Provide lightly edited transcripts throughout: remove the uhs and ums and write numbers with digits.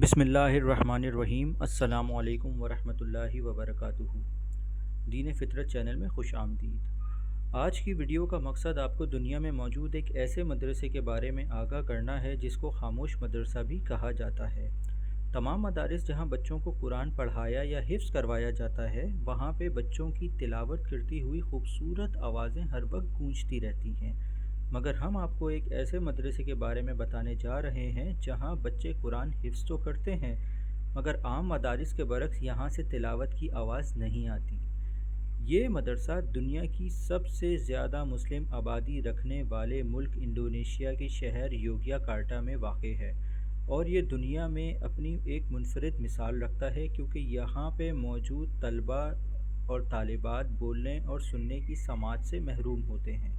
بسم اللہ الرحمن الرحیم۔ السلام علیکم ورحمۃ اللہ وبرکاتہ۔ دین فطرت چینل میں خوش آمدید۔ آج کی ویڈیو کا مقصد آپ کو دنیا میں موجود ایک ایسے مدرسے کے بارے میں آگاہ کرنا ہے جس کو خاموش مدرسہ بھی کہا جاتا ہے۔ تمام مدارس جہاں بچوں کو قرآن پڑھایا یا حفظ کروایا جاتا ہے، وہاں پہ بچوں کی تلاوت کرتی ہوئی خوبصورت آوازیں ہر وقت گونجتی رہتی ہیں، مگر ہم آپ کو ایک ایسے مدرسے کے بارے میں بتانے جا رہے ہیں جہاں بچے قرآن حفظ تو کرتے ہیں، مگر عام مدارس کے برعکس یہاں سے تلاوت کی آواز نہیں آتی۔ یہ مدرسہ دنیا کی سب سے زیادہ مسلم آبادی رکھنے والے ملک انڈونیشیا کے شہر یوگیاکارٹا میں واقع ہے، اور یہ دنیا میں اپنی ایک منفرد مثال رکھتا ہے کیونکہ یہاں پہ موجود طلباء اور طالبات بولنے اور سننے کی سماعت سے محروم ہوتے ہیں۔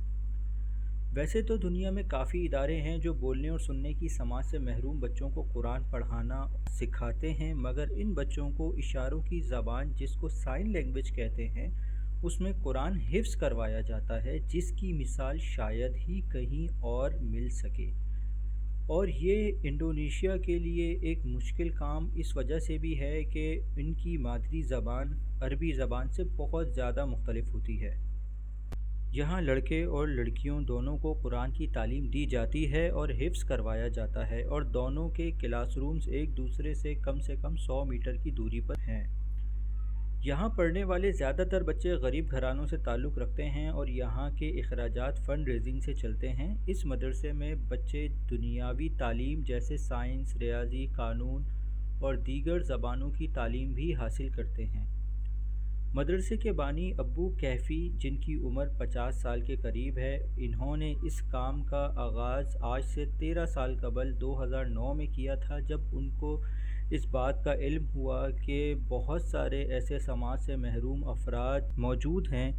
ویسے تو دنیا میں کافی ادارے ہیں جو بولنے اور سننے کی سماعت سے محروم بچوں کو قرآن پڑھانا سکھاتے ہیں، مگر ان بچوں کو اشاروں کی زبان جس کو سائن لینگویج کہتے ہیں، اس میں قرآن حفظ کروایا جاتا ہے، جس کی مثال شاید ہی کہیں اور مل سکے۔ اور یہ انڈونیشیا کے لیے ایک مشکل کام اس وجہ سے بھی ہے کہ ان کی مادری زبان عربی زبان سے بہت زیادہ مختلف ہوتی ہے۔ یہاں لڑکے اور لڑکیوں دونوں کو قرآن کی تعلیم دی جاتی ہے اور حفظ کروایا جاتا ہے، اور دونوں کے کلاس رومز ایک دوسرے سے کم 100 میٹر کی دوری پر ہیں۔ یہاں پڑھنے والے زیادہ تر بچے غریب گھرانوں سے تعلق رکھتے ہیں اور یہاں کے اخراجات فنڈ ریزنگ سے چلتے ہیں۔ اس مدرسے میں بچے دنیاوی تعلیم جیسے سائنس، ریاضی، قانون اور دیگر زبانوں کی تعلیم بھی حاصل کرتے ہیں۔ مدرسے کے بانی ابو کیفی، جن کی عمر 50 سال کے قریب ہے، انہوں نے اس کام کا آغاز آج سے 13 سال قبل 2009 میں کیا تھا، جب ان کو اس بات کا علم ہوا کہ بہت سارے ایسے سماج سے محروم افراد موجود ہیں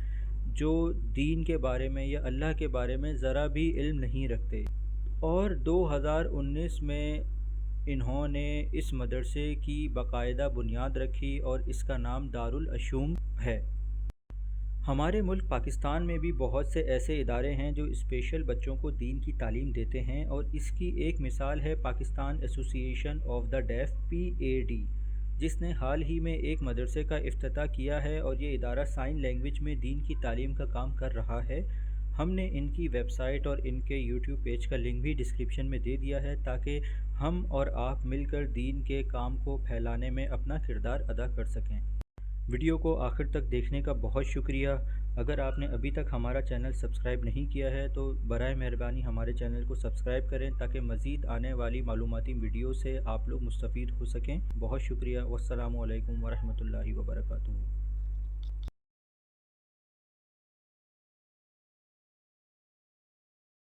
جو دین کے بارے میں یا اللہ کے بارے میں ذرا بھی علم نہیں رکھتے، اور 2019 میں انہوں نے اس مدرسے کی باقاعدہ بنیاد رکھی اور اس کا نام دارالعشوم ہے۔ ہمارے ملک پاکستان میں بھی بہت سے ایسے ادارے ہیں جو اسپیشل بچوں کو دین کی تعلیم دیتے ہیں، اور اس کی ایک مثال ہے پاکستان ایسوسی ایشن آف دا ڈیف (PAD), جس نے حال ہی میں ایک مدرسے کا افتتاح کیا ہے، اور یہ ادارہ سائن لینگویج میں دین کی تعلیم کا کام کر رہا ہے۔ ہم نے ان کی ویب سائٹ اور ان کے یوٹیوب پیج کا لنک بھی ڈسکرپشن میں دے دیا ہے تاکہ ہم اور آپ مل کر دین کے کام کو پھیلانے میں اپنا کردار ادا کر سکیں۔ ویڈیو کو آخر تک دیکھنے کا بہت شکریہ۔ اگر آپ نے ابھی تک ہمارا چینل سبسکرائب نہیں کیا ہے تو برائے مہربانی ہمارے چینل کو سبسکرائب کریں تاکہ مزید آنے والی معلوماتی ویڈیو سے آپ لوگ مستفید ہو سکیں۔ بہت شکریہ۔ والسلام علیکم ورحمۃ اللہ وبرکاتہ۔